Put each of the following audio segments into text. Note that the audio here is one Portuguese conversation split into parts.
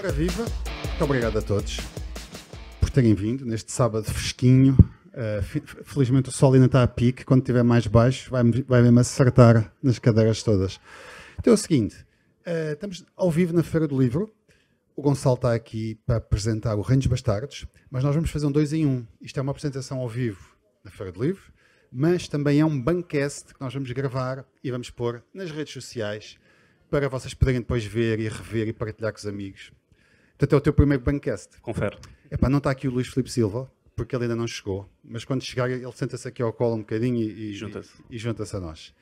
Ora viva, muito obrigado a todos por terem vindo neste sábado fresquinho. Felizmente o sol ainda está a pique, quando estiver mais baixo vai mesmo acertar nas cadeiras todas. Então é o seguinte, estamos ao vivo na Feira do Livro. O Gonçalo está aqui para apresentar o Reino dos Bastardos, mas nós vamos fazer um 2 em 1. Isto é uma apresentação ao vivo na Feira do Livro, mas também é um bancast que nós vamos gravar e vamos pôr nas redes sociais para vocês poderem depois ver e rever e partilhar com os amigos. Portanto, é o teu primeiro bancast. Confere. Epá, não está aqui o Luís Filipe Silva, porque ele ainda não chegou, mas quando chegar ele senta-se aqui ao colo um bocadinho e junta-se a nós.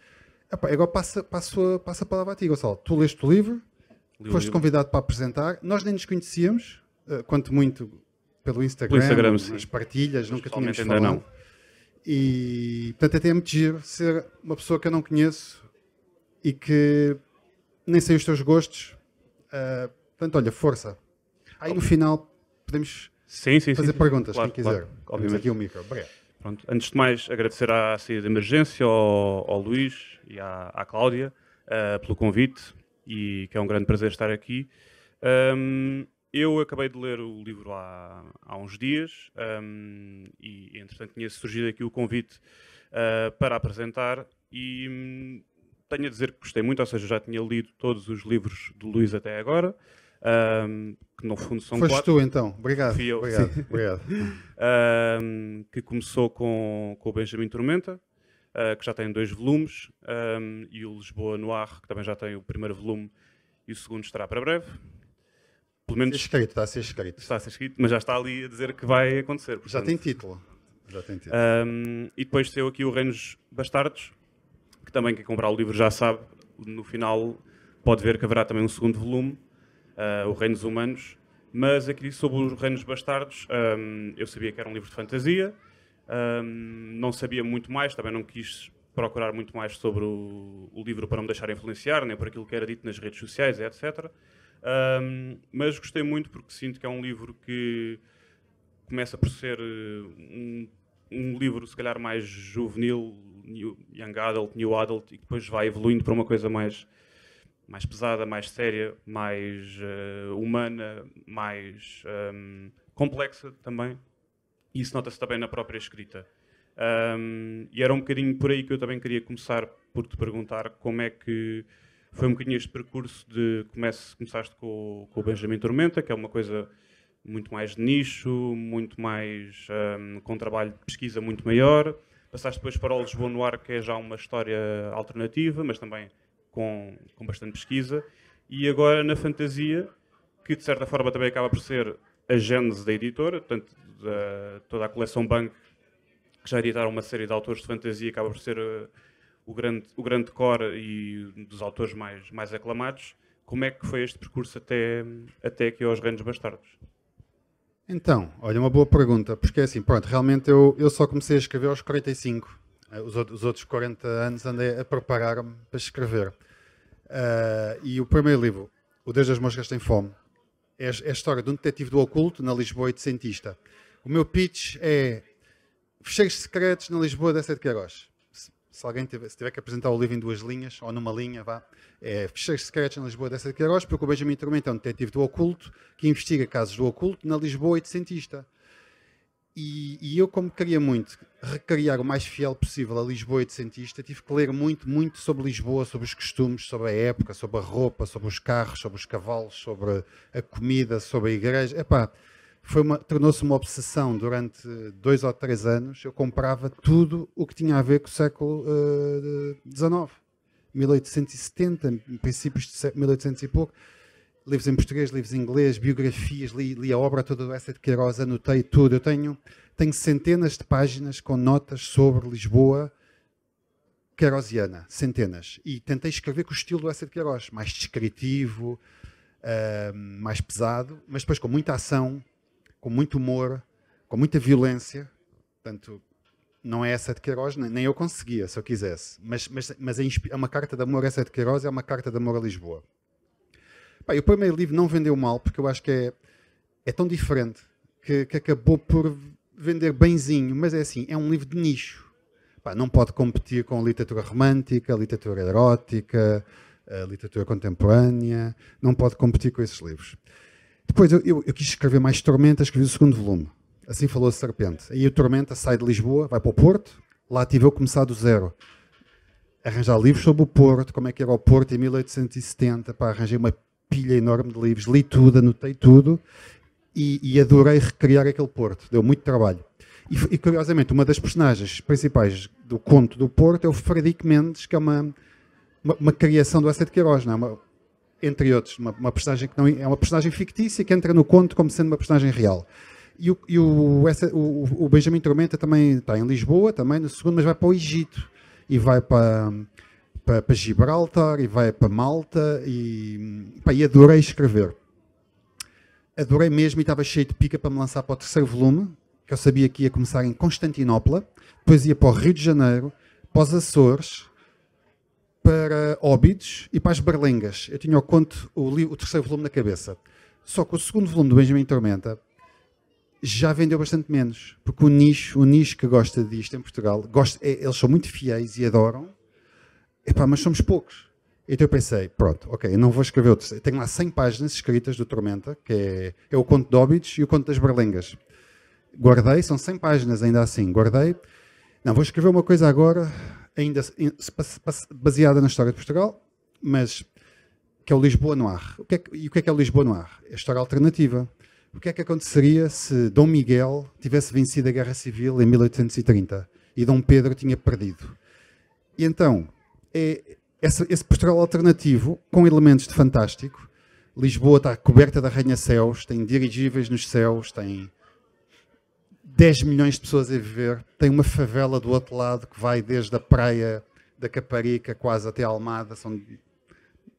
Epá, agora passa a palavra a ti, Gonçalo. Tu leste o livro, foste convidado para apresentar, nós nem nos conhecíamos, quanto muito pelo Instagram as partilhas, nunca tínhamos falado. Não. E, portanto, até é muito giro ser uma pessoa que eu não conheço e que nem sei os teus gostos. Portanto, olha, força. Aí no final podemos fazer perguntas, claro, quem quiser. Claro, temos aqui o micro. Obrigado. Pronto. Antes de mais, agradecer à saída de emergência, ao Luís e à Cláudia pelo convite, e que é um grande prazer estar aqui. Eu acabei de ler o livro há uns dias e, entretanto, tinha surgido aqui o convite para apresentar e tenho a dizer que gostei muito, ou seja, já tinha lido todos os livros do Luís até agora, que no fundo são 4. Foste tu então, obrigado. Fui eu. Obrigado. Que começou com o Benjamin Tormenta, que já tem 2 volumes, e o Lisboa Noir, que também já tem o primeiro volume, e o segundo estará para breve. Pelo menos está a ser escrito. Está a ser escrito, mas já está ali a dizer que vai acontecer. Portanto. Já tem título. E depois tem aqui o Reino dos Bastardos, que também quem comprar o livro já sabe, no final pode ver que haverá também um segundo volume, o Reino dos Humanos. Mas aqui sobre os Reinos Bastardos, eu sabia que era um livro de fantasia, não sabia muito mais, também não quis procurar muito mais sobre o livro para não me deixar influenciar, nem por aquilo que era dito nas redes sociais, etc. Mas gostei muito porque sinto que é um livro que começa por ser um livro se calhar mais juvenil, young adult, new adult, e que depois vai evoluindo para uma coisa mais pesada, mais séria, mais humana, mais complexa também. E isso nota-se também na própria escrita. E era um bocadinho por aí que eu também queria começar por te perguntar como é que foi um bocadinho este percurso de começaste com o Benjamin Tormenta, que é uma coisa muito mais de nicho, muito mais com um trabalho de pesquisa muito maior. Passaste depois para o Lisboa Noir, que é já uma história alternativa, mas também com bastante pesquisa. E agora na fantasia, que de certa forma também acaba por ser a gênese da editora, portanto, toda a coleção Bank, que já editaram uma série de autores de fantasia, acaba por ser o grande core e dos autores mais aclamados. Como é que foi este percurso até aqui aos Reinos Bastardos? Então, olha, uma boa pergunta, porque é assim, pronto, realmente eu só comecei a escrever aos 45. Os outros 40 anos andei a preparar-me para escrever. E o primeiro livro, O Deus das Moscas Tem Fome, é a história de um detetive do oculto na Lisboa e de cientista. O meu pitch é fecheiros secretos na Lisboa da Sete Queiroz. Se alguém tiver que apresentar o livro em 2 linhas, ou numa linha, vá. É fecheiros secretos na Lisboa da Sete Queiroz, porque o Benjamin Tormenta é um detetive do oculto que investiga casos do oculto na Lisboa e de cientista. E eu, como queria muito recriar o mais fiel possível a Lisboa e de cientista, tive que ler muito, muito sobre Lisboa, sobre os costumes, sobre a época, sobre a roupa, sobre os carros, sobre os cavalos, sobre a comida, sobre a igreja. Epá, tornou-se uma obsessão durante 2 ou 3 anos. Eu comprava tudo o que tinha a ver com o século XIX, 1870, princípios de 1800 e pouco. Livros em português, livros em inglês, biografias, li a obra toda do Sete Queiroz, anotei tudo. Eu tenho centenas de páginas com notas sobre Lisboa queirosiana, centenas. E tentei escrever com o estilo do Sete Queiroz, mais descritivo, mais pesado, mas depois com muita ação, com muito humor, com muita violência. Portanto, não é Sete Queiroz, nem eu conseguia, se eu quisesse. Mas é uma carta de amor a Sete Queiroz, é uma carta de amor a Lisboa. Pá, o primeiro livro não vendeu mal, porque eu acho que é tão diferente que acabou por vender benzinho, mas é assim, é um livro de nicho. Pá, não pode competir com a literatura romântica, a literatura erótica, a literatura contemporânea, não pode competir com esses livros. Depois eu quis escrever mais Tormenta, escrevi o segundo volume. Assim falou a Serpente. Aí o Tormenta sai de Lisboa, vai para o Porto, lá tive eu a começar do zero. Arranjar livros sobre o Porto, como é que era o Porto em 1870, arranjei uma pilha enorme de livros, li tudo, anotei tudo e adorei recriar aquele Porto. Deu muito trabalho. E curiosamente, uma das personagens principais do conto do Porto é o Frederico Mendes, que é uma criação do Eça de Queiroz, não é? Entre outros, uma personagem que não é uma personagem fictícia que entra no conto como sendo uma personagem real. E o Benjamin Tormenta também está em Lisboa, também no segundo, mas vai para o Egito e vai para Gibraltar e vai para Malta e adorei escrever. Adorei mesmo e estava cheio de pica para me lançar para o terceiro volume, que eu sabia que ia começar em Constantinopla, depois ia para o Rio de Janeiro, para os Açores, para Óbidos e para as Berlengas. Eu tinha o terceiro volume na cabeça. Só que o segundo volume do Benjamin Tormenta já vendeu bastante menos, porque o nicho que gosta disto em Portugal, eles são muito fiéis e adoram, mas somos poucos. Então eu pensei, pronto, ok, eu não vou escrever o terceiro. Tenho lá 100 páginas escritas do Tormenta, que é o conto de Óbidos e o conto das Berlengas. Guardei, são 100 páginas ainda assim, guardei. Não, vou escrever uma coisa agora, ainda baseada na história de Portugal, mas que é o Lisboa Noir. O que é o Lisboa Noir? É a história alternativa. O que é que aconteceria se Dom Miguel tivesse vencido a Guerra Civil em 1830 e Dom Pedro tinha perdido? E então, esse Portugal alternativo, com elementos de fantástico. Lisboa está coberta de arranha-céus, tem dirigíveis nos céus, tem 10 milhões de pessoas a viver, tem uma favela do outro lado que vai desde a praia da Caparica quase até a Almada, são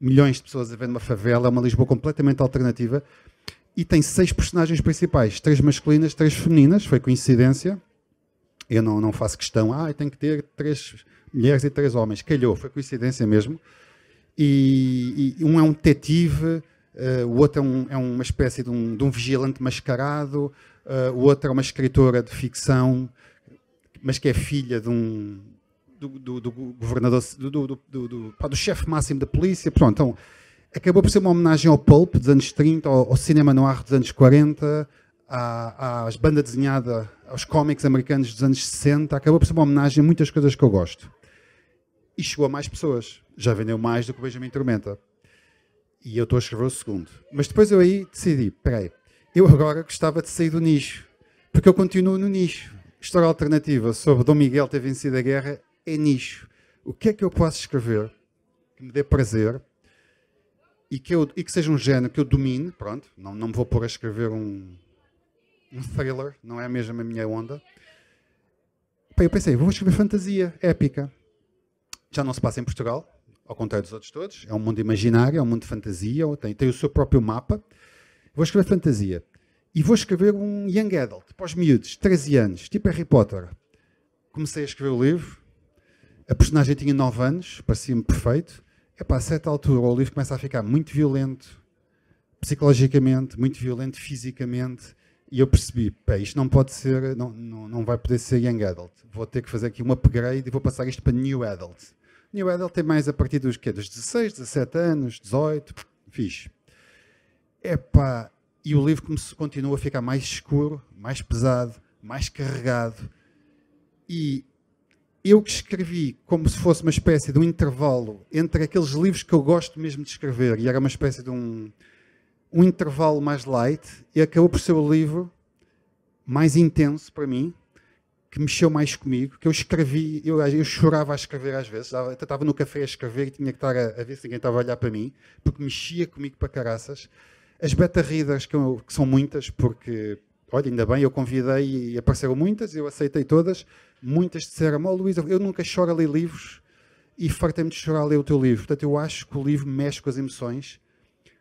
milhões de pessoas a viver numa favela, é uma Lisboa completamente alternativa. E tem 6 personagens principais, 3 masculinas, 3 femininas, foi coincidência. Eu não faço questão, tem que ter 3 mulheres e 3 homens. Calhou, foi coincidência mesmo. E um é um detetive, o outro é uma espécie de um vigilante mascarado, o outro é uma escritora de ficção, mas que é filha do governador, do chefe máximo da polícia. Pronto, então, acabou por ser uma homenagem ao pulp dos anos 30, ao cinema noir dos anos 40, às bandas desenhadas, aos cómics americanos dos anos 60. Acabou por ser uma homenagem a muitas coisas que eu gosto. E chegou a mais pessoas. Já vendeu mais do que o Benjamin Tormenta. E eu estou a escrever o segundo. Mas depois eu aí decidi, eu agora gostava de sair do nicho. Porque eu continuo no nicho. História alternativa sobre Dom Miguel ter vencido a guerra é nicho. O que é que eu posso escrever que me dê prazer e que seja um género que eu domine, pronto, não me vou pôr a escrever um thriller, não é mesmo a minha onda. Eu pensei, vou escrever fantasia épica. Já não se passa em Portugal, ao contrário dos outros todos, é um mundo imaginário, é um mundo de fantasia, tem o seu próprio mapa. Vou escrever fantasia. E vou escrever um young adult, para os miúdos, 13 anos, tipo Harry Potter. Comecei a escrever o livro, a personagem tinha 9 anos, parecia-me perfeito. A certa altura o livro começa a ficar muito violento, psicologicamente, muito violento fisicamente, e eu percebi, isto não pode ser, não vai poder ser young adult. Vou ter que fazer aqui um upgrade e vou passar isto para new adult. New adult é mais a partir dos 16, 17 anos, 18, fixe. E o livro continua a ficar mais escuro, mais pesado, mais carregado. E eu que escrevi como se fosse uma espécie de um intervalo entre aqueles livros que eu gosto mesmo de escrever, e era uma espécie de um intervalo mais light, e acabou por ser o livro mais intenso para mim, que mexeu mais comigo, que eu escrevi, eu chorava a escrever às vezes, eu estava no café a escrever e tinha que estar a ver se ninguém estava a olhar para mim, porque mexia comigo para caraças. As beta-readers, que são muitas, porque, olha, ainda bem, eu convidei e apareceram muitas, eu aceitei todas, muitas disseram, Luís, eu nunca choro a ler livros e fartei-me de chorar a ler o teu livro. Portanto, eu acho que o livro mexe com as emoções,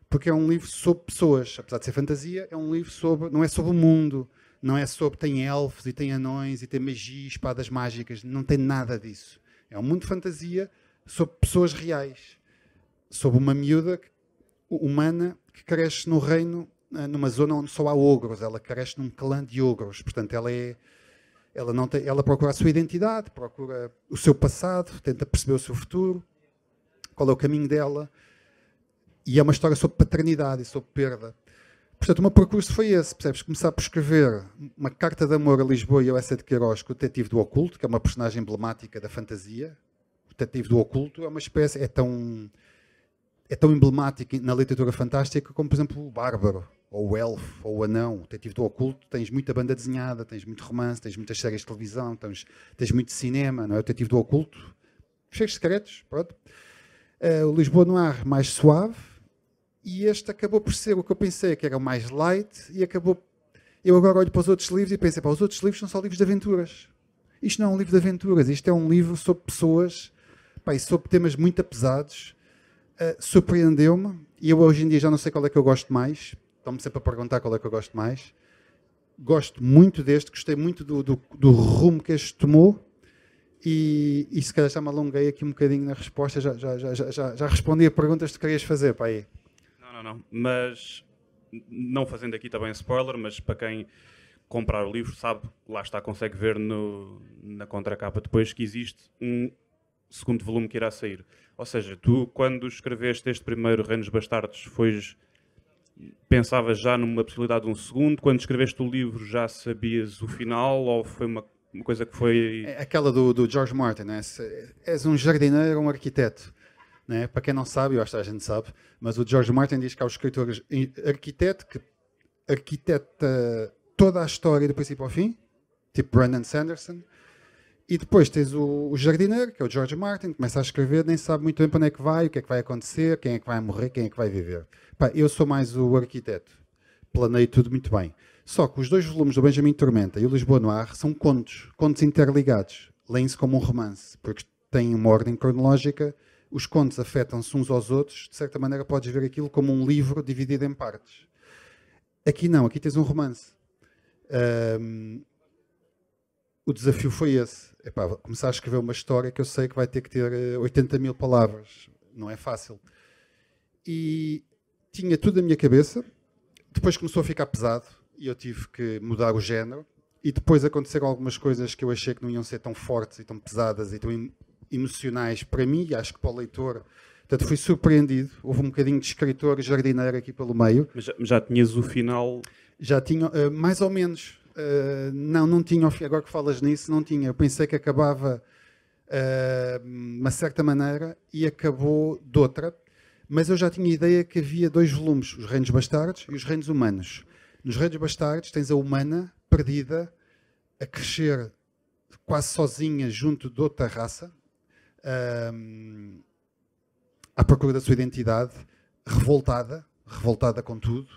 porque é um livro sobre pessoas, apesar de ser fantasia, é um livro não é sobre o mundo, não é sobre, tem elfos e tem anões e tem magia, espadas mágicas, não tem nada disso. É um mundo de fantasia sobre pessoas reais, sobre uma miúda humana que cresce no reino, numa zona onde só há ogros, ela cresce num clã de ogros, portanto ela procura a sua identidade, procura o seu passado, tenta perceber o seu futuro, qual é o caminho dela, e é uma história sobre paternidade e sobre perda. Portanto, o meu percurso foi esse, percebes? Começar por escrever uma carta de amor a Lisboa e ao Essa de Queiroz com o Detetive do Oculto, que é uma personagem emblemática da fantasia. O Detetive do Oculto é uma espécie, é tão emblemático na literatura fantástica como, por exemplo, o Bárbaro, ou o Elfo, ou o Anão. O Detetive do Oculto, tens muita banda desenhada, tens muito romance, tens muitas séries de televisão, tens muito cinema, não é? O Detetive do Oculto, cheios de secretos, pronto. O Lisboa Noir mais suave, e este acabou por ser o que eu pensei que era o mais light, e acabou... Eu agora olho para os outros livros e pensei, os outros livros são só livros de aventuras. Isto não é um livro de aventuras, isto é um livro sobre pessoas, e sobre temas muito pesados. Surpreendeu-me, e eu hoje em dia já não sei qual é que eu gosto mais, estão-me sempre a perguntar qual é que eu gosto mais. Gosto muito deste, gostei muito do rumo que este tomou, e se calhar já me alonguei aqui um bocadinho na resposta, já respondi a perguntas que tu querias fazer, pá aí. Não, mas não fazendo aqui também spoiler, mas para quem comprar o livro sabe, lá está, consegue ver na contracapa depois que existe um segundo volume que irá sair. Ou seja, tu quando escreveste este primeiro Reinos Bastardos pensavas já numa possibilidade de um segundo? Quando escreveste o livro já sabias o final ou foi uma coisa que foi... É aquela do George Martin, né? És um jardineiro ou um arquiteto. Né? Para quem não sabe, eu acho que a gente sabe, mas o George Martin diz que há os escritores arquiteto que arquiteta toda a história do princípio ao fim, tipo Brandon Sanderson, e depois tens o jardineiro, que é o George Martin, que começa a escrever, nem sabe muito bem para onde é que vai, o que é que vai acontecer, quem é que vai morrer, quem é que vai viver. Eu sou mais o arquiteto, planeio tudo muito bem. Só que os dois volumes do Benjamin Tormenta e o Lisboa Noir são contos interligados, leem-se como um romance, porque têm uma ordem cronológica. Os contos afetam-se uns aos outros, de certa maneira podes ver aquilo como um livro dividido em partes. Aqui não, aqui tens um romance. O desafio foi esse. Começar a escrever uma história que eu sei que vai ter que ter 80 mil palavras. Não é fácil. E tinha tudo na minha cabeça, depois começou a ficar pesado e eu tive que mudar o género. E depois aconteceram algumas coisas que eu achei que não iam ser tão fortes e tão pesadas e tão emocionais para mim, e acho que para o leitor. Portanto, fui surpreendido. Houve um bocadinho de escritor jardineiro aqui pelo meio. Mas já tinhas o final? Já tinha, mais ou menos. Não tinha. Agora que falas nisso, não tinha. Eu pensei que acabava de uma certa maneira e acabou de outra. Mas eu já tinha ideia que havia dois volumes, os Reinos Bastardos e os Reinos Humanos. Nos Reinos Bastardos tens a humana perdida, a crescer quase sozinha junto de outra raça, à procura da sua identidade, revoltada com tudo,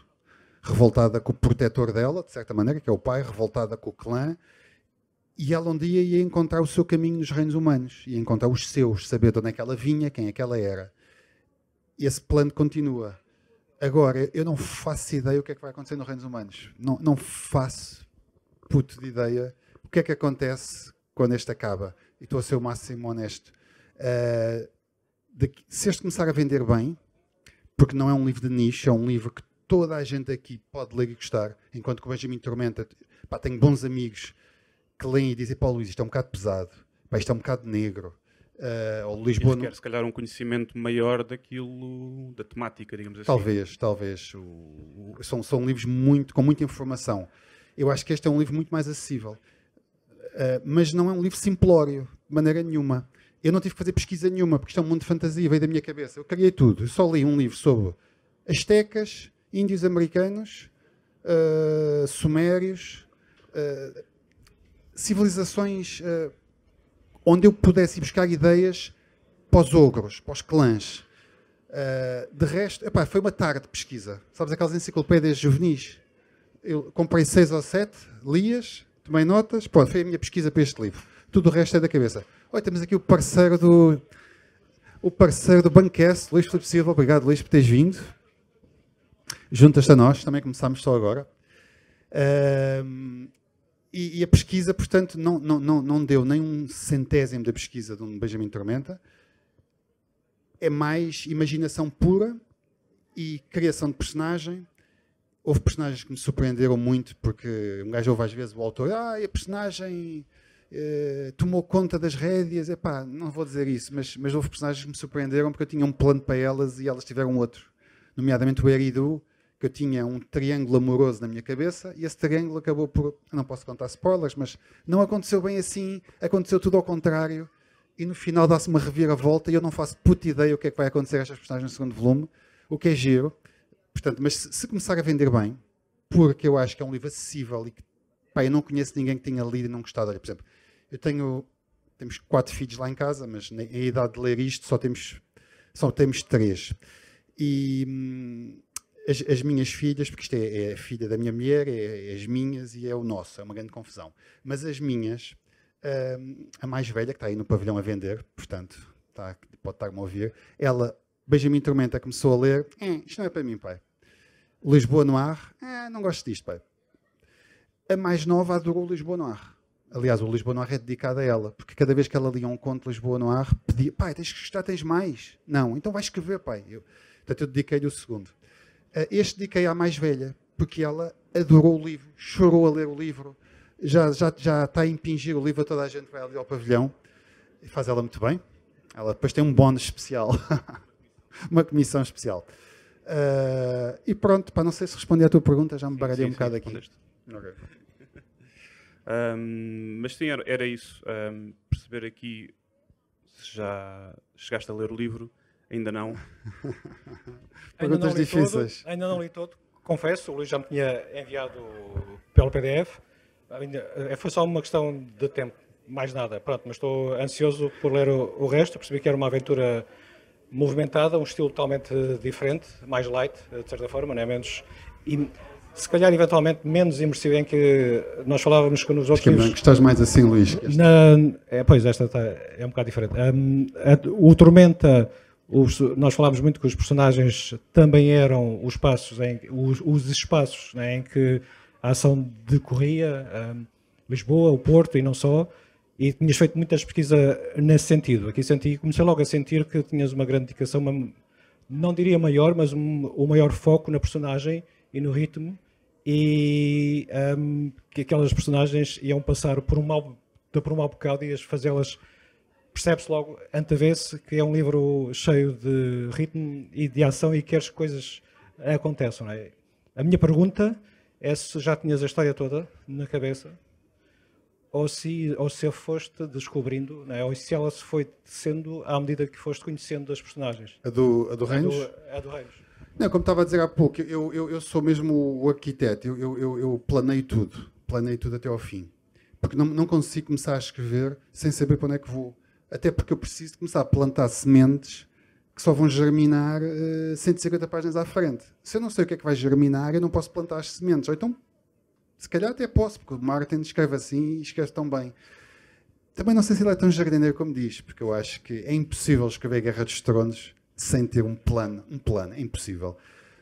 revoltada com o protetor dela, de certa maneira, que é o pai, revoltada com o clã, e ela um dia ia encontrar o seu caminho nos reinos humanos, ia encontrar os seus, saber de onde é que ela vinha, quem é que ela era. E esse plano continua. Agora, eu não faço ideia o que é que vai acontecer nos reinos humanos. Não faço puto de ideia o que é que acontece quando este acaba. E estou a ser o máximo honesto. Se este começar a vender bem, porque não é um livro de nicho, é um livro que toda a gente aqui pode ler e gostar, enquanto que o Benjamin Tormenta, tenho bons amigos que leem e dizem, Luís, isto é um bocado pesado, isto é um bocado negro. Ou Lisboa quer se calhar um conhecimento maior daquilo, da temática, digamos assim. Talvez. São livros com muita informação. Eu acho que este é um livro muito mais acessível. Mas não é um livro simplório, de maneira nenhuma. Eu não tive que fazer pesquisa nenhuma, porque isto é um mundo de fantasia, veio da minha cabeça. Eu criei tudo. Eu só li um livro sobre astecas, índios americanos, sumérios, civilizações onde eu pudesse ir buscar ideias para os ogros, para os clãs. De resto, foi uma tarde de pesquisa. Sabes aquelas enciclopédias juvenis? Eu comprei 6 ou 7, li-as, tomei notas, foi a minha pesquisa para este livro. Tudo o resto é da cabeça. Olha, temos aqui o parceiro do Bancast, Luís Filipe Silva. Obrigado, Luís, por teres vindo. Juntas-te a nós, também começámos só agora. E a pesquisa, portanto, não deu nem um centésimo da pesquisa de um Benjamin Tormenta. É mais imaginação pura e criação de personagem. Houve personagens que me surpreenderam muito, porque um gajo ouve às vezes o autor, a personagem tomou conta das rédeas. Não vou dizer isso, mas houve personagens que me surpreenderam porque eu tinha um plano para elas e elas tiveram outro. Nomeadamente o Eridu, que eu tinha um triângulo amoroso na minha cabeça e esse triângulo acabou por, eu não posso contar spoilers, mas não aconteceu bem assim, aconteceu tudo ao contrário e no final dá-se uma reviravolta e eu não faço puta ideia o que é que vai acontecer a estas personagens no segundo volume, o que é giro. Portanto, mas se começar a vender bem, porque eu acho que é um livro acessível e que, pá, eu não conheço ninguém que tenha lido e não gostado. Olha, por exemplo, temos 4 filhos lá em casa, mas na idade de ler isto só temos 3. E as minhas filhas, porque isto é a filha da minha mulher, é as minhas e é o nosso, é uma grande confusão. Mas as minhas, a mais velha, que está aí no pavilhão a vender, portanto, pode estar-me a ouvir, ela, Benjamin Tormenta, começou a ler, isto não é para mim, pai. Lisboa Noir, não gosto disto, pai. A mais nova adorou o Lisboa Noir. Aliás, o Lisboa Noir é dedicado a ela, porque cada vez que ela lia um conto de Lisboa Noir, pedia, pai, tens que gostar, tens mais. Não, então vai escrever, pai. Portanto, eu dediquei-lhe o segundo. Este dediquei à mais velha, porque ela adorou o livro, chorou a ler o livro, já está a impingir o livro a toda a gente que vai ali ao pavilhão, e faz ela muito bem. Ela depois tem um bónus especial, uma comissão especial. E pronto, não sei se respondi à tua pergunta, já me baralhei um bocado aqui. Okay. Mas sim, era isso. Perceber aqui se já chegaste a ler o livro, ainda não. Perguntas difíceis. Ainda não li todo, confesso, o Luís já me tinha enviado pelo PDF. Foi só uma questão de tempo, mais nada. Pronto, mas estou ansioso por ler o resto. Percebi que era uma aventura movimentada, um estilo totalmente diferente, mais light, de certa forma, não é? Menos... E, se calhar, eventualmente, menos imersivo, em que nós falávamos que nos outros livros... Gostas mais assim, Luís? Pois, esta é um bocado diferente. O Tormenta, nós falámos muito que os personagens também eram os espaços, né, em que a ação decorria, Lisboa, o Porto e não só, e tinhas feito muitas pesquisas nesse sentido. Aqui comecei logo a sentir que tinhas uma grande dedicação, não diria maior, mas o maior foco na personagem e no ritmo, e que aquelas personagens iam passar por um mau bocado e fazê-las, percebe-se logo, antevê-se que é um livro cheio de ritmo e de ação e que as coisas aconteçam. Não é? A minha pergunta é se já tinhas a história toda na cabeça ou se a foste descobrindo, não é? Ou se ela se foi tecendo à medida que foste conhecendo as personagens. A do Reinos? A do Reinos. Não, como estava a dizer há pouco, eu sou mesmo o arquiteto, eu planeio tudo até ao fim. Porque não consigo começar a escrever sem saber para onde é que vou. Até porque eu preciso de começar a plantar sementes que só vão germinar 150 páginas à frente. Se eu não sei o que é que vai germinar, eu não posso plantar as sementes. Ou então, se calhar até posso, porque o Martin escreve assim e escreve tão bem. Também não sei se ele é tão jardineiro como diz, porque eu acho que é impossível escrever Guerra dos Tronos sem ter um plano, é impossível.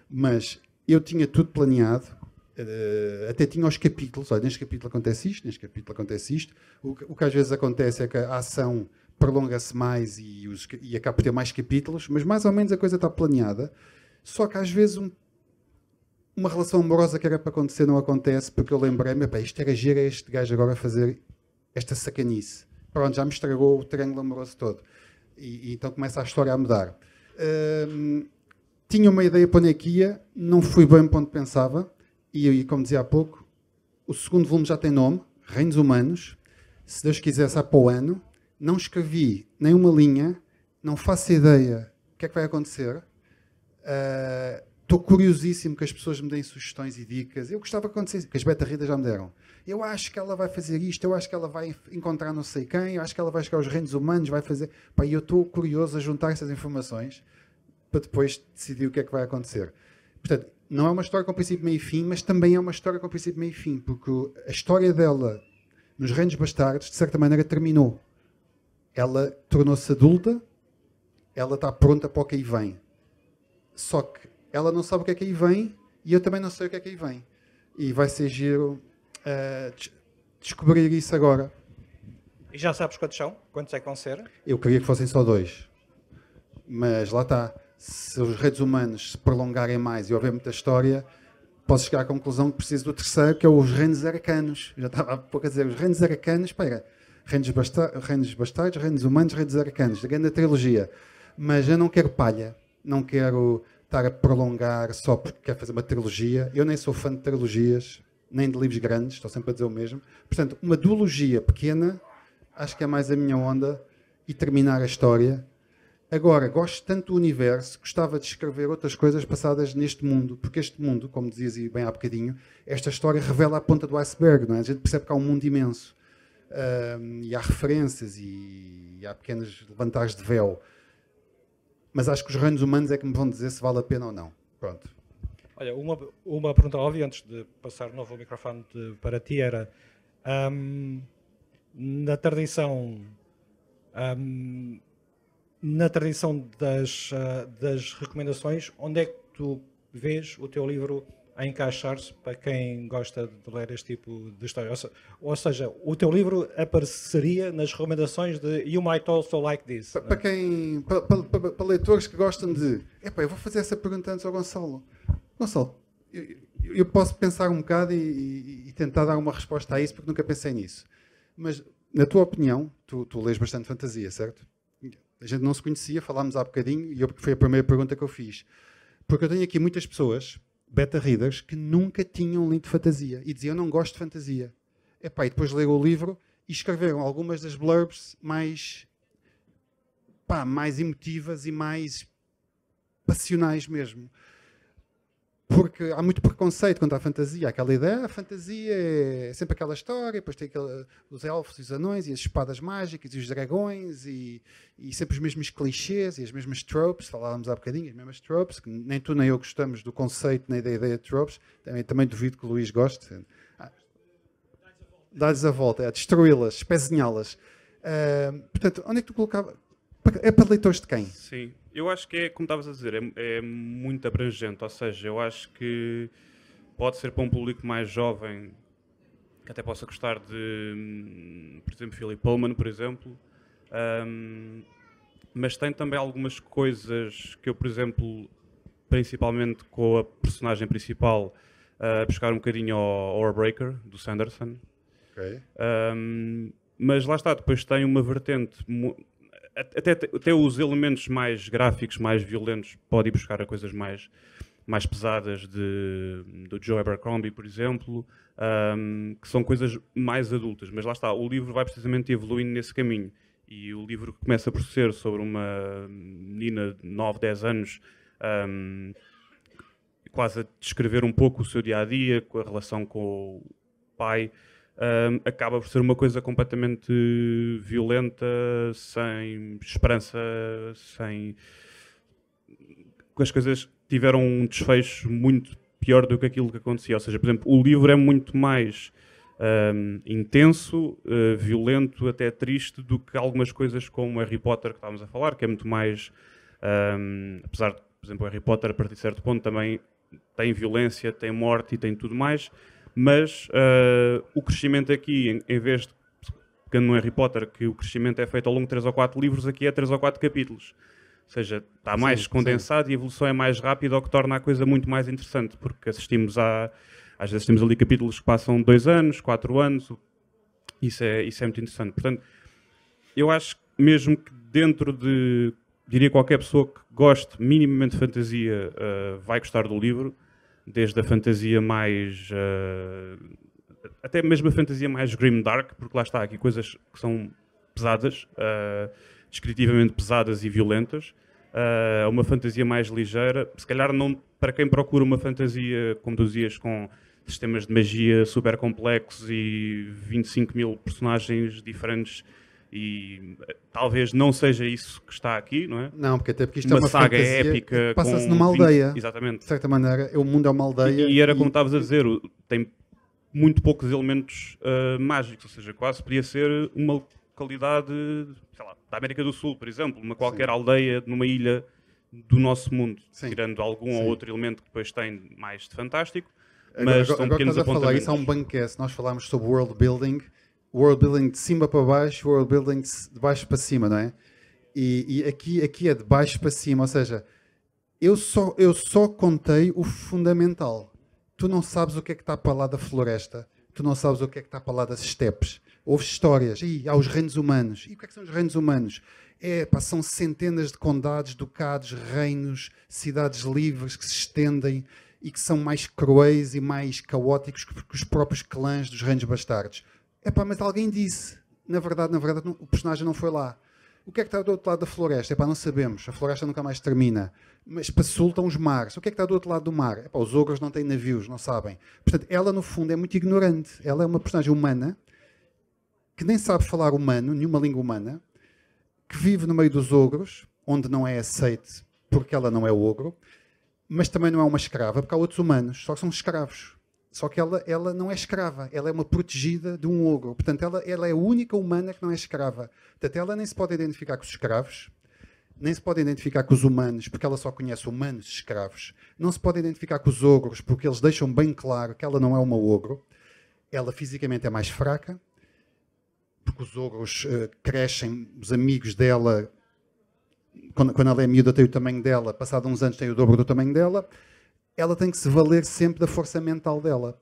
Mas eu tinha tudo planeado, até tinha os capítulos, olha, neste capítulo acontece isto, o que às vezes acontece é que a ação prolonga-se mais e acaba por ter mais capítulos, mas mais ou menos a coisa está planeada, só que às vezes uma relação amorosa que era para acontecer não acontece, porque eu lembrei-me, isto era giro, é este gajo agora a fazer esta sacanice. Pronto, já me estragou o triângulo amoroso todo. E então começa a história a mudar. Tinha uma ideia para onde é que ia, não fui bem para onde pensava, e como dizia há pouco, o segundo volume já tem nome, Reinos Humanos, se Deus quiser sai para o ano, não escrevi nenhuma linha, não faço ideia o que é que vai acontecer, estou curiosíssimo que as pessoas me deem sugestões e dicas, eu gostava que acontecesse, que as beta-ridas já me deram, eu acho que ela vai fazer isto, eu acho que ela vai encontrar não sei quem, eu acho que ela vai chegar aos Reinos Humanos, vai fazer... E eu estou curioso a juntar essas informações para depois decidir o que é que vai acontecer. Portanto, não é uma história com princípio, meio e fim, mas também é uma história com princípio, meio e fim, porque a história dela nos Reinos Bastardos, de certa maneira, terminou. Ela tornou-se adulta, ela está pronta para o que aí vem. Só que ela não sabe o que é que aí vem e eu também não sei o que é que aí vem. E vai ser giro descobrir isso agora. E já sabes quantos são? Quantos é que vão ser? Eu queria que fossem só 2. Mas lá está. Se os Reinos Humanos se prolongarem mais e houver muita história, posso chegar à conclusão que preciso do terceiro, que é os Reinos Aracanos. Já estava há pouco a dizer, os Reinos Aracanos, espera, Reinos Bastardos, Reinos Humanos, Reinos Aracanos, da grande trilogia. Mas eu não quero palha, não quero estar a prolongar só porque quer fazer uma trilogia. Eu nem sou fã de trilogias, nem de livros grandes, estou sempre a dizer o mesmo. Portanto, uma duologia pequena, acho que é mais a minha onda, e terminar a história. Agora, gosto tanto do universo, gostava de escrever outras coisas passadas neste mundo, porque este mundo, como dizias bem há bocadinho, esta história revela a ponta do iceberg, não é? A gente percebe que há um mundo imenso. E há referências e há pequenos levantares de véu. Mas acho que os reinos humanos é que me vão dizer se vale a pena ou não. Pronto. Olha, uma pergunta óbvia, antes de passar de novo o microfone para ti, era na tradição das recomendações, onde é que tu vês o teu livro a encaixar-se para quem gosta de ler este tipo de história? Ou seja, o teu livro apareceria nas recomendações de You Might Also Like This. Para leitores que gostam de... eu vou fazer essa pergunta antes ao Gonçalo. Gonçalo, eu posso pensar um bocado e tentar dar uma resposta a isso, porque nunca pensei nisso. Mas, na tua opinião, tu lês bastante fantasia, certo? A gente não se conhecia, falámos há bocadinho, e foi a primeira pergunta que eu fiz. Porque eu tenho aqui muitas pessoas, beta-readers, que nunca tinham lido fantasia e diziam: eu não gosto de fantasia. E depois leram o livro e escreveram algumas das blurbs mais emotivas e mais passionais mesmo. Porque há muito preconceito quanto à fantasia. Aquela ideia, a fantasia é sempre aquela história, depois tem os elfos e os anões e as espadas mágicas e os dragões e sempre os mesmos clichês e as mesmas tropes. Falávamos há bocadinho, as mesmas tropes, que nem tu nem eu gostamos do conceito nem da ideia de tropes. Também duvido que o Luís goste. Dá-lhes a volta, destruí-las, espezinhá-las. Portanto, onde é que tu colocava? É para leitores de quem? Sim, eu acho que é, como estavas a dizer, é muito abrangente, ou seja, eu acho que pode ser para um público mais jovem, que até possa gostar de, por exemplo, Philip Pullman, por exemplo, mas tem também algumas coisas que eu, por exemplo, principalmente com a personagem principal, buscar um bocadinho ao Warbreaker, do Sanderson. Okay. Mas lá está, depois tem uma vertente... Até os elementos mais gráficos, mais violentos, pode ir buscar a coisas mais pesadas do Joe Abercrombie, por exemplo, que são coisas mais adultas. Mas lá está, o livro vai precisamente evoluindo nesse caminho. E o livro começa por ser sobre uma menina de 9, 10 anos, quase a descrever um pouco o seu dia-a-dia, com a relação com o pai. Acaba por ser uma coisa completamente violenta, sem esperança, as coisas tiveram um desfecho muito pior do que aquilo que acontecia. Ou seja, por exemplo, o livro é muito mais intenso, violento, até triste, do que algumas coisas como Harry Potter que estávamos a falar, que é muito mais... apesar de, por exemplo, Harry Potter, a partir de certo ponto, também tem violência, tem morte e tem tudo mais... Mas o crescimento aqui, em vez de, pegando no Harry Potter, que o crescimento é feito ao longo de 3 ou 4 livros, aqui é 3 ou 4 capítulos. Ou seja, está mais condensado e a evolução é mais rápida, o que torna a coisa muito mais interessante, porque às vezes temos ali capítulos que passam 2 anos, 4 anos, isso é muito interessante. Portanto, eu acho que mesmo que dentro de, diria, qualquer pessoa que goste minimamente de fantasia vai gostar do livro, desde a fantasia mais... até mesmo a fantasia mais grimdark, porque lá está, aqui coisas que são pesadas, descritivamente pesadas e violentas. Uma fantasia mais ligeira, se calhar não para quem procura uma fantasia, como tu dizias, com sistemas de magia super complexos e 25 mil personagens diferentes, e talvez não seja isso que está aqui, não é? Não, porque isto uma é uma saga fantasia épica. Passa-se numa aldeia. Exatamente. De certa maneira, o mundo é uma aldeia. E era como estavas a dizer, tem muito poucos elementos mágicos, ou seja, quase podia ser uma localidade, sei lá, da América do Sul, por exemplo, uma qualquer aldeia numa ilha do nosso mundo, tirando algum ou outro elemento que depois tem mais de fantástico, mas são pequenos apontamentos. Isso é um banquete. Nós falámos sobre world building de cima para baixo, world building de baixo para cima, não é? E aqui é de baixo para cima, ou seja, eu só contei o fundamental. Tu não sabes o que é que está para lá da floresta, tu não sabes o que é que está para lá das estepes, Ouves histórias, há os reinos humanos. E o que é que são os reinos humanos? São centenas de condados, ducados, reinos, cidades livres que se estendem e que são mais cruéis e mais caóticos que os próprios clãs dos reinos bastardos. Mas alguém disse. Na verdade, o personagem não foi lá. O que é que está do outro lado da floresta? Não sabemos. A floresta nunca mais termina. Mas para sul estão os mares. O que é que está do outro lado do mar? Os ogros não têm navios, não sabem. Portanto, ela, no fundo, é muito ignorante. Ela é uma personagem humana que nem sabe falar humano, nenhuma língua humana, que vive no meio dos ogros, onde não é aceite porque ela não é ogro, mas também não é uma escrava, porque há outros humanos, só que são escravos. Só que ela não é escrava, ela é uma protegida de um ogro. Portanto, ela é a única humana que não é escrava. Portanto, ela nem se pode identificar com os escravos, nem se pode identificar com os humanos, porque ela só conhece humanos e escravos. Não se pode identificar com os ogros, porque eles deixam bem claro que ela não é uma ogro. Ela fisicamente é mais fraca, porque os ogros crescem, os amigos dela, quando ela é miúda tem o tamanho dela, passado uns anos tem o dobro do tamanho dela. Ela tem que se valer sempre da força mental dela.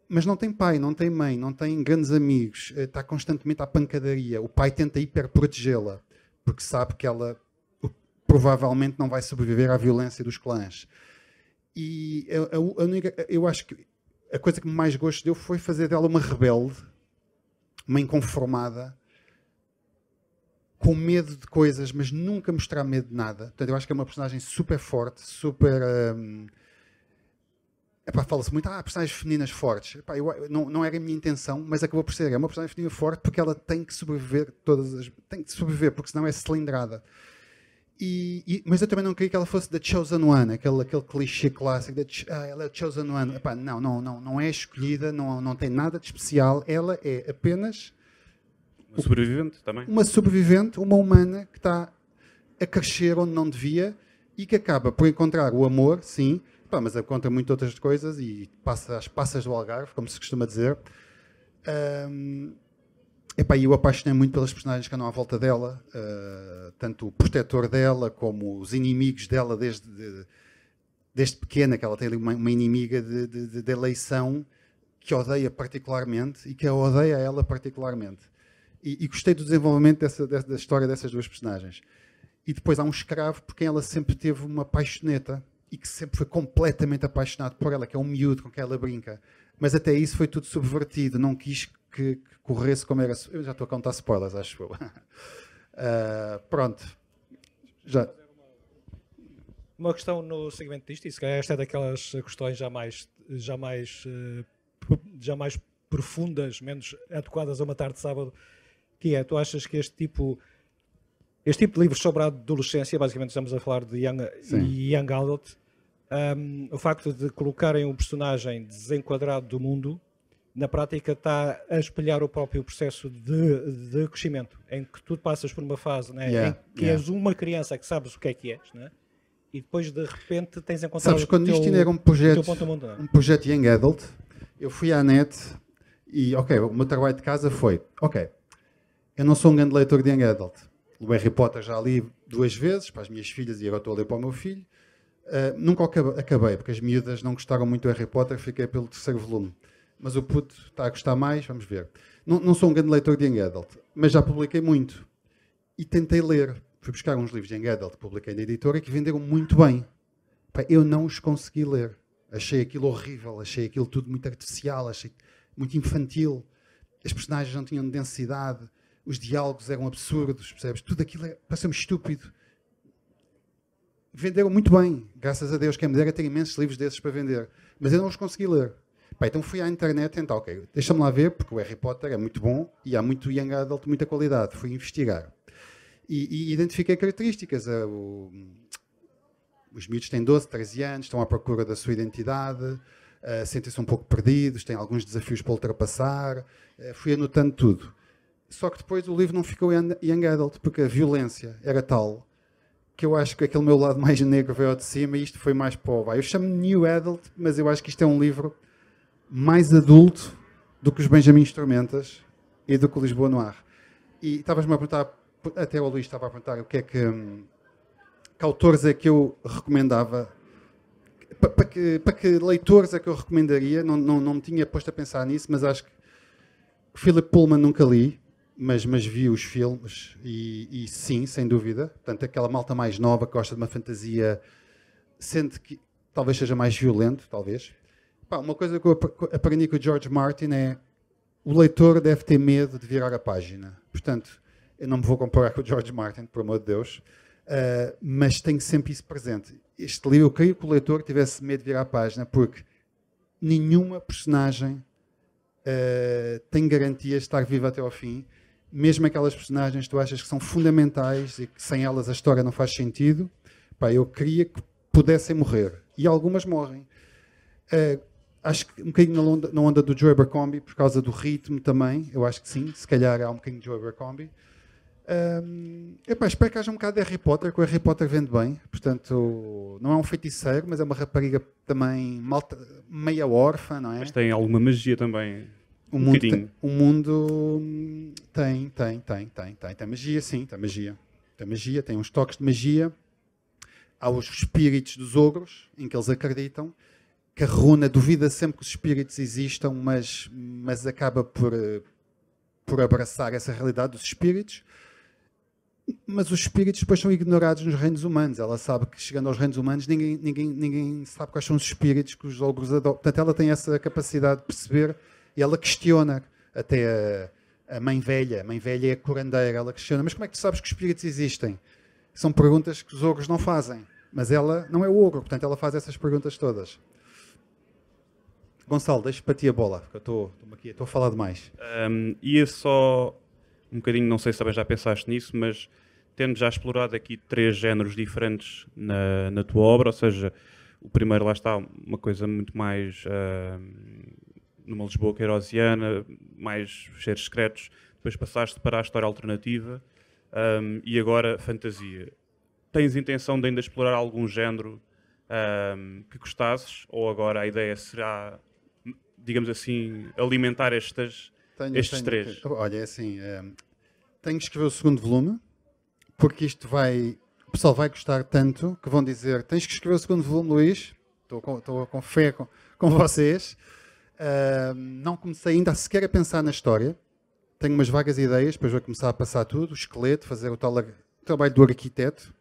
Mas não tem pai, não tem mãe, não tem grandes amigos, está constantemente à pancadaria. O pai tenta hiperprotegê-la, porque sabe que ela provavelmente não vai sobreviver à violência dos clãs. E eu acho que a coisa que mais gosto deu foi fazer dela uma rebelde, uma inconformada, com medo de coisas, mas nunca mostrar medo de nada. Portanto, eu acho que é uma personagem super forte, super... fala-se muito, personagens femininas fortes. Não era a minha intenção, mas acabou por ser. É uma personagem feminina forte porque ela tem que sobreviver tem que sobreviver, porque senão é cilindrada. Mas eu também não queria que ela fosse The Chosen One, aquele clichê clássico ela é The Chosen One. Não é escolhida, não tem nada de especial. Ela é apenas... Uma sobrevivente também. Uma sobrevivente, uma humana que está a crescer onde não devia e que acaba por encontrar o amor, sim, mas encontra muitas outras coisas e passa às passas do Algarve, como se costuma dizer. Eu apaixonei muito pelas personagens que andam à volta dela, tanto o protetor dela como os inimigos dela desde pequena, que ela tem ali uma inimiga de eleição que odeia particularmente e que a odeia a ela particularmente. E gostei do desenvolvimento da história dessas duas personagens. E depois há um escravo por quem ela sempre teve uma paixoneta e que sempre foi completamente apaixonado por ela, que é um miúdo com quem ela brinca. Mas até isso foi tudo subvertido, não quis que corresse como era. Eu já estou a contar spoilers, acho eu. Pronto. Já. Uma questão no segmento disto, e se calhar esta é daquelas questões já mais profundas, menos adequadas a uma tarde de sábado, que é, tu achas que este tipo de livros sobre a adolescência, basicamente estamos a falar de young adult, o facto de colocarem um personagem desenquadrado do mundo, na prática está a espelhar o próprio processo de crescimento, em que tu passas por uma fase, né, em que és uma criança que sabes o que és, né, e depois de repente tens encontrado quando isto ainda era um projeto Young Adult, eu fui à net e, o meu trabalho de casa foi, eu não sou um grande leitor de Young Adult. O Harry Potter já li 2 vezes, para as minhas filhas, e agora estou a ler para o meu filho. Nunca acabei, porque as miúdas não gostaram muito do Harry Potter, fiquei pelo 3º volume. Mas o puto está a gostar mais, vamos ver. Não sou um grande leitor de Young Adult, mas já publiquei muito. E tentei ler. Fui buscar uns livros de Young Adult que publiquei na editora que venderam muito bem. Eu não os consegui ler. Achei aquilo horrível, achei aquilo tudo muito artificial, achei muito infantil. As personagens não tinham densidade, os diálogos eram absurdos, percebes? Tudo aquilo pareceu-me estúpido. Venderam muito bem, graças a Deus, quem me dera ter imensos livros desses para vender. Mas eu não os consegui ler. Então fui à internet tentar, deixa-me lá ver, porque o Harry Potter é muito bom e há muito Young Adult de muita qualidade. Fui investigar. E identifiquei características. Os miúdos têm 12, 13 anos, estão à procura da sua identidade, sentem-se um pouco perdidos, têm alguns desafios para ultrapassar. Fui anotando tudo. Só que depois o livro não ficou Young Adult, porque a violência era tal que eu acho que aquele meu lado mais negro veio ao de cima e isto foi mais para eu chamo-me New Adult, mas eu acho que isto é um livro mais adulto do que os Benjamins Tormentas e do que o Lisboa Noir. E estavas-me a perguntar, até o Luís estava a perguntar, o que é que autores é que eu recomendava, para que leitores é que eu recomendaria, não me tinha posto a pensar nisso, mas acho que Philip Pullman nunca li, mas vi os filmes e sim, sem dúvida. Portanto, aquela malta mais nova que gosta de uma fantasia, sente que talvez seja mais violento, talvez. Pá, uma coisa que eu aprendi com o George Martin é o leitor deve ter medo de virar a página. Portanto, eu não me vou comparar com o George Martin, por amor de Deus, mas tenho sempre isso presente. Este livro, eu queria que o leitor tivesse medo de virar a página, porque nenhuma personagem tem garantias de estar viva até ao fim. Mesmo aquelas personagens que tu achas que são fundamentais e que sem elas a história não faz sentido, pá, eu queria que pudessem morrer. E algumas morrem. Acho que um bocadinho na onda do Joe Abercrombie, por causa do ritmo também, eu acho que sim, se calhar há um bocadinho de Joe Abercrombie. Espero que haja um bocado de Harry Potter, que o Harry Potter vende bem, portanto, não é um feiticeiro, mas é uma rapariga também meia órfã, não é? Mas tem alguma magia também. O mundo tem magia, sim, tem magia. Tem magia, tem uns toques de magia. Há os espíritos dos ogros, em que eles acreditam. Que a runa duvida sempre que os espíritos existam, mas acaba por abraçar essa realidade dos espíritos. Mas os espíritos depois são ignorados nos reinos humanos. Ela sabe que chegando aos reinos humanos ninguém sabe quais são os espíritos que os ogros adoram. Portanto, ela tem essa capacidade de perceber e ela questiona até a mãe velha. A mãe velha é a curandeira. Ela questiona, mas como é que tu sabes que os espíritos existem? São perguntas que os ogros não fazem. Mas ela não é o ogro, portanto ela faz essas perguntas todas. Gonçalo, deixa para ti a bola, porque eu estou a falar demais. Ia só um bocadinho, não sei se também já pensaste nisso, mas tendo já explorado aqui 3 géneros diferentes na tua obra, ou seja, o primeiro lá está uma coisa muito mais numa Lisboa queirosiana, mais cheiros secretos, depois passaste para a história alternativa e agora fantasia. Tens intenção de ainda explorar algum género que gostasses, ou agora a ideia será, digamos assim, alimentar estes 3? Olha, é assim, tenho que escrever o segundo volume, porque o pessoal vai gostar tanto que vão dizer, tens que escrever o segundo volume, Luís. Estou com fé com vocês. Não comecei ainda sequer a pensar na história. Tenho umas vagas ideias, depois vou começar a passar tudo, o esqueleto, fazer o trabalho do arquiteto.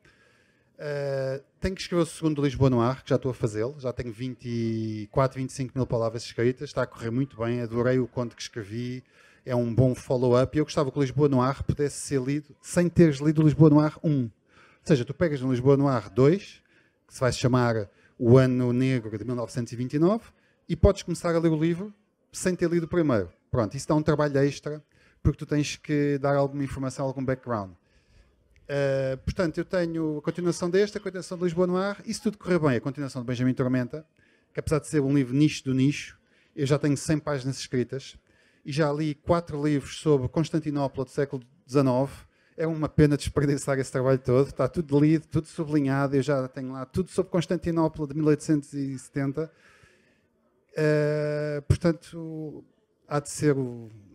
Tenho que escrever o segundo Lisboa no Ar, que já estou a fazê-lo. Já tenho 24, 25 mil palavras escritas. Está a correr muito bem. Adorei o conto que escrevi. É um bom follow-up. E eu gostava que o Lisboa no Ar pudesse ser lido sem teres lido o Lisboa no Ar 1. Ou seja, tu pegas no Lisboa no Ar 2, que se vai chamar O Ano Negro de 1929, e podes começar a ler o livro sem ter lido o primeiro. Pronto, isso dá um trabalho extra, porque tu tens que dar alguma informação, algum background. Portanto, eu tenho a continuação desta, a continuação de Lisboa no Ar, e se tudo correr bem, a continuação de Benjamin Tormenta, que apesar de ser um livro nicho do nicho, eu já tenho 100 páginas escritas, e já li 4 livros sobre Constantinopla do século XIX. É uma pena desperdiçar esse trabalho todo, está tudo lido, tudo sublinhado, eu já tenho lá tudo sobre Constantinopla de 1870. Portanto, há de ser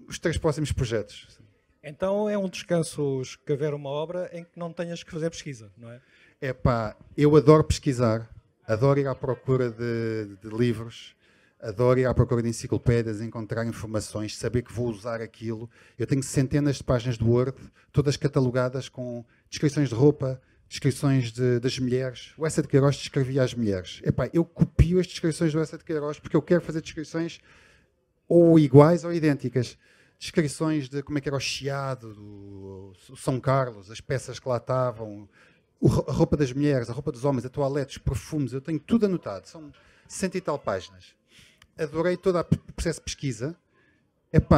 os 3 próximos projetos. Então é um descanso escrever uma obra em que não tenhas que fazer pesquisa, não é? Eu adoro pesquisar, adoro ir à procura de livros, adoro ir à procura de enciclopédias, encontrar informações, saber que vou usar aquilo. Eu tenho centenas de páginas de Word, todas catalogadas com descrições de roupa, descrições das mulheres. O Eça de Queiroz descrevia as mulheres. Eu copio as descrições do Eça de Queiroz porque eu quero fazer descrições ou iguais ou idênticas. Descrições de como é que era o chiado do São Carlos, as peças que lá estavam, a roupa das mulheres, a roupa dos homens, a toalete, os perfumes, eu tenho tudo anotado. São 100 e tal páginas. Adorei todo o processo de pesquisa.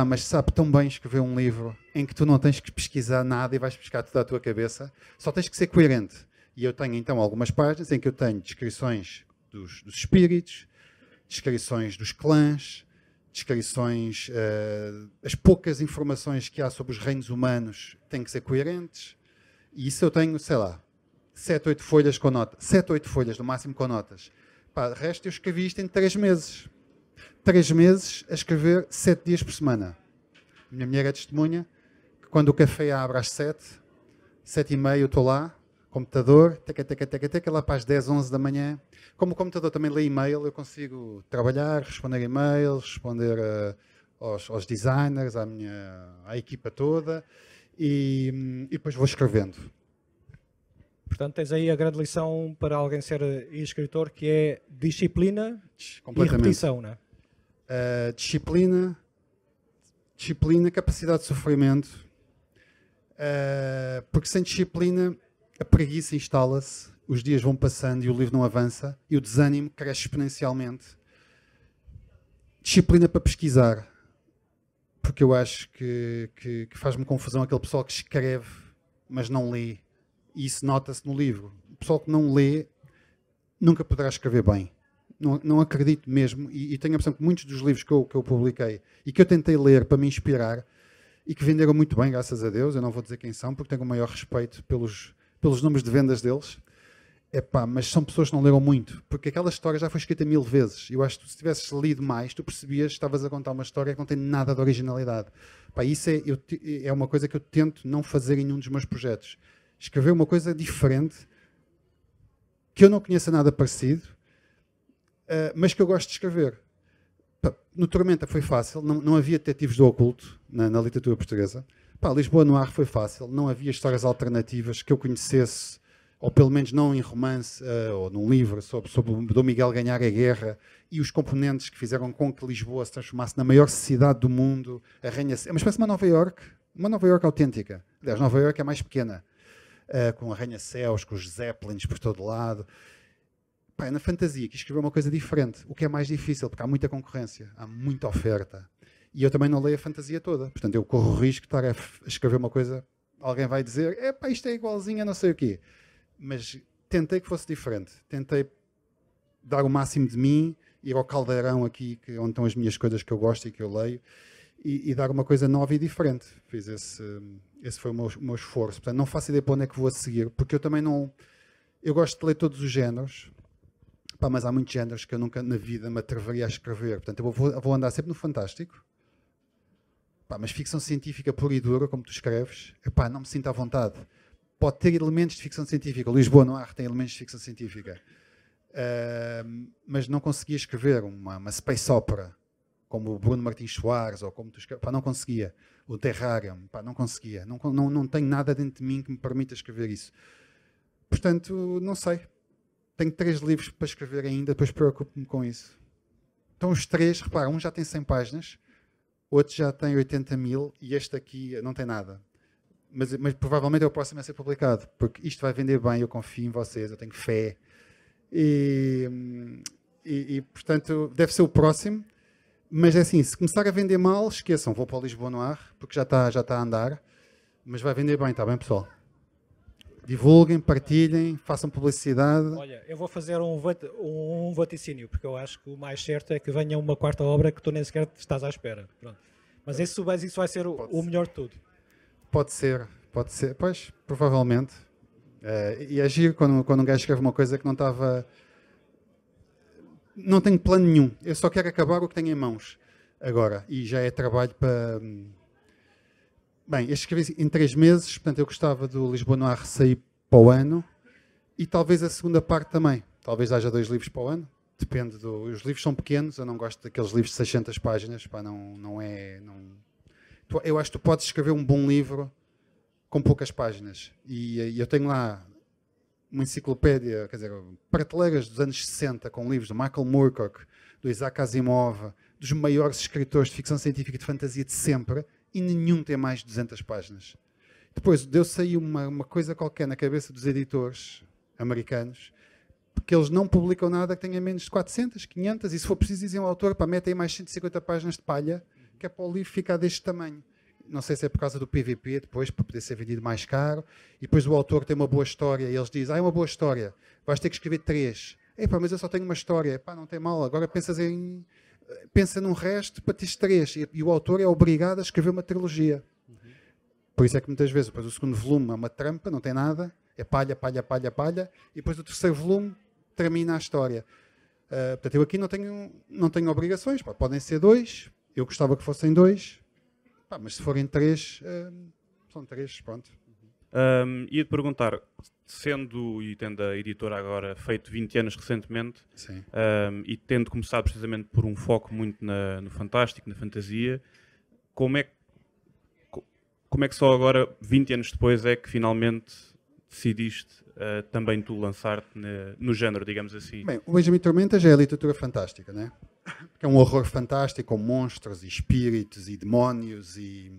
Mas sabe tão bem escrever um livro em que tu não tens que pesquisar nada e vais pescar tudo à tua cabeça. Só tens que ser coerente. E eu tenho então algumas páginas em que eu tenho descrições dos espíritos, descrições dos clãs, descrições, as poucas informações que há sobre os reinos humanos têm que ser coerentes. E isso eu tenho, sei lá, 7, 8 folhas com notas. 7, 8 folhas, no máximo, com notas. De resto, eu escrevi isto em 3 meses. 3 meses a escrever 7 dias por semana. A minha mulher é testemunha que quando o café abre às 7, 7h30 eu estou lá, computador, lá para as 10, 11 da manhã. Como o computador também lê e-mail, eu consigo trabalhar, responder e-mails, responder aos designers, à equipa toda, e depois vou escrevendo. Portanto, tens aí a grande lição para alguém ser escritor, que é disciplina e repetição, não é? Disciplina, capacidade de sofrimento, porque sem disciplina a preguiça instala-se, os dias vão passando e o livro não avança, e o desânimo cresce exponencialmente. Disciplina para pesquisar, porque eu acho que faz-me confusão aquele pessoal que escreve, mas não lê. E isso nota-se no livro. O pessoal que não lê nunca poderá escrever bem. Não acredito mesmo. E tenho a impressão que muitos dos livros que eu publiquei e que eu tentei ler para me inspirar e que venderam muito bem, graças a Deus, eu não vou dizer quem são, porque tenho o maior respeito pelos números de vendas deles. Mas são pessoas que não leram muito, porque aquela história já foi escrita 1000 vezes. Eu acho que se tivesses lido mais, tu percebias que estavas a contar uma história que não tem nada de originalidade. Isso é uma coisa que eu tento não fazer em nenhum dos meus projetos. Escrever uma coisa diferente, que eu não conheça nada parecido, mas que eu gosto de escrever. No Tormenta foi fácil, não havia detetives do oculto na literatura portuguesa. Lisboa Noir foi fácil, não havia histórias alternativas que eu conhecesse, ou pelo menos não em romance ou num livro sobre o Dom Miguel ganhar a guerra e os componentes que fizeram com que Lisboa se transformasse na maior cidade do mundo, é uma espécie de uma Nova Iorque autêntica. Aliás, Nova Iorque é mais pequena, com arranha-céus, com os Zeppelins por todo lado. Na fantasia, quis escrever uma coisa diferente, o que é mais difícil, porque há muita concorrência, há muita oferta. E eu também não leio a fantasia toda, portanto eu corro o risco de estar a escrever uma coisa, alguém vai dizer, isto é igualzinho a não sei o quê. Mas tentei que fosse diferente, tentei dar o máximo de mim, ir ao caldeirão aqui, onde estão as minhas coisas que eu gosto e que eu leio, e dar uma coisa nova e diferente. Fiz esse foi o meu esforço. Portanto, não faço ideia para onde é que vou a seguir, porque eu também não... Eu gosto de ler todos os géneros, mas há muitos géneros que eu nunca na vida me atreveria a escrever. Portanto, eu vou andar sempre no fantástico, mas ficção científica pura e dura, como tu escreves, não me sinto à vontade. Pode ter elementos de ficção científica. Lisboa Noir tem elementos de ficção científica. Mas não conseguia escrever uma space opera, como o Bruno Martins Soares, ou como tu escreves. Não conseguia. O Terrarium, não conseguia. Não tenho nada dentro de mim que me permita escrever isso. Portanto, não sei. Tenho 3 livros para escrever ainda, depois preocupo-me com isso. Então os 3, repara, um já tem 100 páginas, outro já tem 80 mil, e este aqui não tem nada. Mas provavelmente é o próximo a ser publicado, porque isto vai vender bem, eu confio em vocês, eu tenho fé. E portanto, deve ser o próximo. Mas é assim, se começar a vender mal, esqueçam, vou para o Lisboa Noir, porque já está a andar. Mas vai vender bem, está bem, pessoal? Divulguem, partilhem, façam publicidade. Olha, eu vou fazer um vaticínio, porque eu acho que o mais certo é que venha uma 4ª obra que tu nem sequer estás à espera. Pronto. Mas isso vai ser o melhor de tudo. Pode ser, pois, provavelmente. E é giro quando um gajo escreve uma coisa que não estava... Não tenho plano nenhum, eu só quero acabar o que tenho em mãos agora, e já é trabalho para... Bem, eu escrevi em 3 meses, portanto eu gostava do Lisboa Noir sair para o ano, e talvez a segunda parte também. Talvez haja 2 livros para o ano, depende os livros são pequenos, eu não gosto daqueles livros de 600 páginas, eu acho que tu podes escrever um bom livro com poucas páginas. E eu tenho lá uma enciclopédia, quer dizer, prateleiras dos anos 60 com livros do Michael Moorcock, do Isaac Asimov, dos maiores escritores de ficção científica e de fantasia de sempre, e nenhum tem mais de 200 páginas. Depois deu-se aí uma coisa qualquer na cabeça dos editores americanos, porque eles não publicam nada que tenha menos de 400, 500, e se for preciso dizem ao autor, mete aí mais 150 páginas de palha, que é para o livro ficar deste tamanho. Não sei se é por causa do PVP, depois, para poder ser vendido mais caro, e depois o autor tem uma boa história, e eles dizem, é uma boa história, vais ter que escrever 3. Mas eu só tenho uma história. Não tem mal, agora pensa num resto para teres 3, e o autor é obrigado a escrever uma trilogia. Por isso é que muitas vezes, depois o segundo volume é uma trampa, não tem nada, é palha, palha, palha, palha, e depois o terceiro volume termina a história. Portanto, eu aqui não tenho obrigações, podem ser 2, eu gostava que fossem 2, mas se forem 3, são 3, pronto. Ia-te perguntar, sendo e tendo a editora agora feito 20 anos recentemente, Sim. E tendo começado precisamente por um foco muito no fantástico, na fantasia, como é que só agora, 20 anos depois, é que finalmente decidiste também tu lançar-te no género, digamos assim? Bem, o Benjamin Tormenta já é literatura fantástica, né? É um horror fantástico, com monstros e espíritos e demónios, e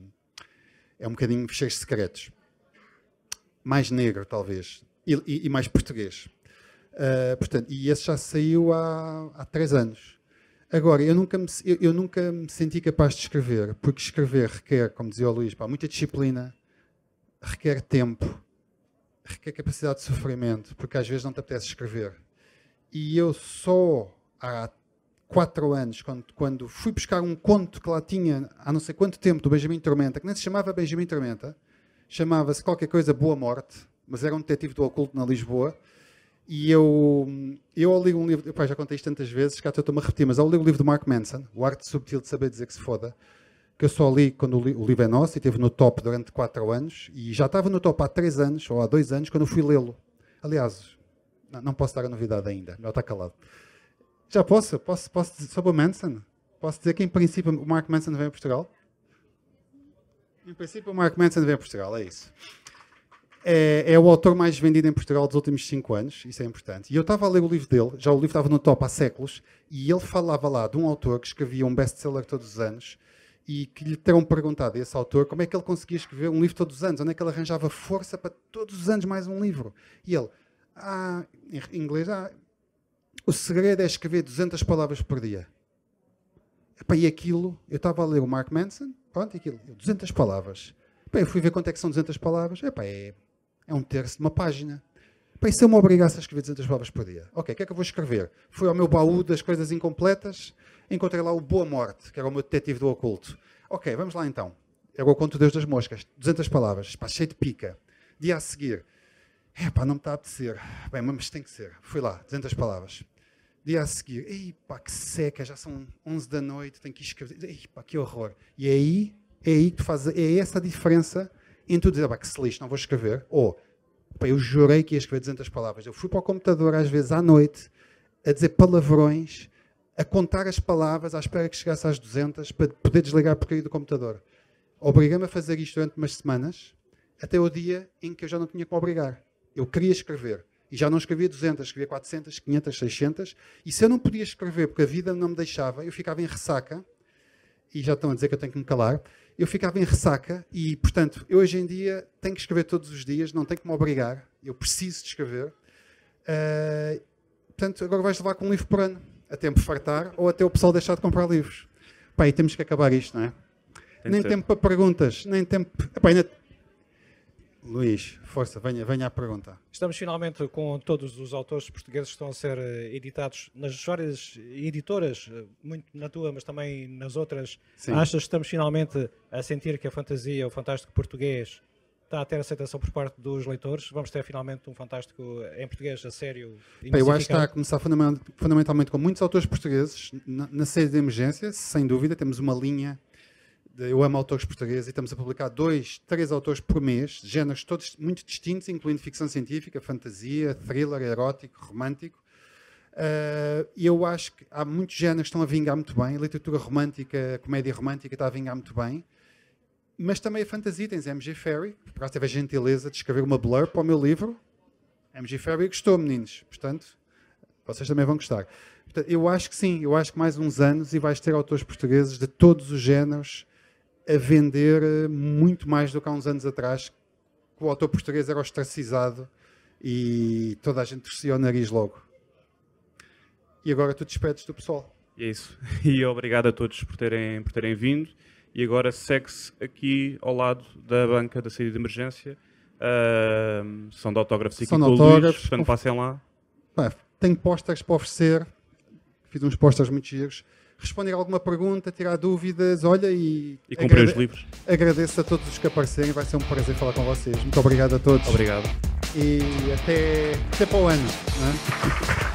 é um bocadinho cheio de secretos. Mais negro, talvez, e mais português. Portanto, e esse já saiu há 3 anos. Agora, eu nunca me senti capaz de escrever, porque escrever requer, como dizia o Luís, muita disciplina, requer tempo, requer capacidade de sofrimento, porque às vezes não te apetece escrever. E eu só há 4 anos, quando fui buscar um conto que lá tinha há não sei quanto tempo, do Benjamin Tormenta, que nem se chamava Benjamin Tormenta, chamava-se qualquer coisa Boa Morte, mas era um detetive do oculto na Lisboa. E eu ao ler um livro, já contei isto tantas vezes, que até estou-me a repetir, mas ao ler o livro do Mark Manson, O Arte Subtil de Saber Dizer que se Foda, que eu só li quando o livro é nosso, e esteve no top durante 4 anos, e já estava no top há 3 anos, ou há 2 anos, quando eu fui lê-lo. Aliás, não posso dar a novidade ainda, melhor estar calado. Já posso dizer sobre o Manson? Posso dizer que em princípio o Mark Manson vem a Portugal? Em princípio o Mark Manson vem a Portugal, é isso. É o autor mais vendido em Portugal dos últimos 5 anos, isso é importante. E eu estava a ler o livro dele, já o livro estava no top há séculos, e ele falava lá de um autor que escrevia um best-seller todos os anos, e que lhe terão perguntado a esse autor como é que ele conseguia escrever um livro todos os anos, onde é que ele arranjava força para todos os anos mais um livro. E ele, em inglês, o segredo é escrever 200 palavras por dia. E aquilo, eu estava a ler o Mark Manson, pronto, e aquilo, 200 palavras. Eu fui ver quanto é que são 200 palavras, é 1/3 de uma página. E se eu me obrigasse a escrever 200 palavras por dia? Ok, o que é que eu vou escrever? Fui ao meu baú das coisas incompletas, encontrei lá o Boa Morte, que era o meu detetive do oculto. Ok, vamos lá então. Era o Conto Deus das Moscas, 200 palavras, cheio de pica. Dia a seguir, não me está a apetecer. Bem, mas tem que ser. Fui lá, 200 palavras. Dia a seguir, que seca, já são 11 da noite, tenho que escrever. Que horror. E é aí que tu fazes, é essa a diferença entre tu dizer, que se lixo, não vou escrever, ou, eu jurei que ia escrever 200 palavras. Eu fui para o computador, às vezes, à noite, a dizer palavrões, a contar as palavras, à espera que chegasse às 200, para poder desligar a porcaria do computador. Obriguei-me a fazer isto durante umas semanas, até o dia em que eu já não tinha que me obrigar. Eu queria escrever. E já não escrevia 200, escrevia 400, 500, 600. E se eu não podia escrever, porque a vida não me deixava, eu ficava em ressaca, e já estão a dizer que eu tenho que me calar, eu ficava em ressaca e, portanto, eu hoje em dia tenho que escrever todos os dias, não tenho que me obrigar, eu preciso de escrever. Portanto, agora vais levar com um livro por ano, até me fartar ou até o pessoal deixar de comprar livros. E temos que acabar isto, não é? Nem tempo para perguntas, nem tempo... Luís, força, venha à pergunta. Estamos finalmente com todos os autores portugueses que estão a ser editados nas várias editoras, muito na tua, mas também nas outras. Sim. Achas que estamos finalmente a sentir que a fantasia, o fantástico português, está a ter aceitação por parte dos leitores? Vamos ter finalmente um fantástico em português a sério? Eu acho que está a começar fundamentalmente com muitos autores portugueses na série de emergência, sem dúvida. Temos uma linha... Eu amo autores portugueses e estamos a publicar 2, 3 autores por mês, de géneros todos muito distintos, incluindo ficção científica, fantasia, thriller, erótico, romântico. E eu acho que há muitos géneros que estão a vingar muito bem. A literatura romântica, a comédia romântica está a vingar muito bem. Mas também a fantasia. Tens MG Ferry, que por acaso teve a gentileza de escrever uma blurb para o meu livro. MG Ferry gostou, meninos. Portanto, vocês também vão gostar. Portanto, eu acho que sim. Eu acho que mais uns anos e vais ter autores portugueses de todos os géneros a vender muito mais do que há uns anos atrás, que o autor português era ostracizado e toda a gente torcia o nariz logo. E agora tu despedes do pessoal. E é isso. E obrigado a todos por terem vindo. E agora segue-se aqui ao lado da banca da saída de emergência. São de autógrafos aqui com o Luís, portanto passem lá. Tenho pósteres para oferecer. Fiz uns pósteres muito giros. Responder alguma pergunta, tirar dúvidas, olha, e comprei os livros. Agradeço a todos os que aparecerem, vai ser um prazer falar com vocês. Muito obrigado a todos. Obrigado. E até para o ano. Não é?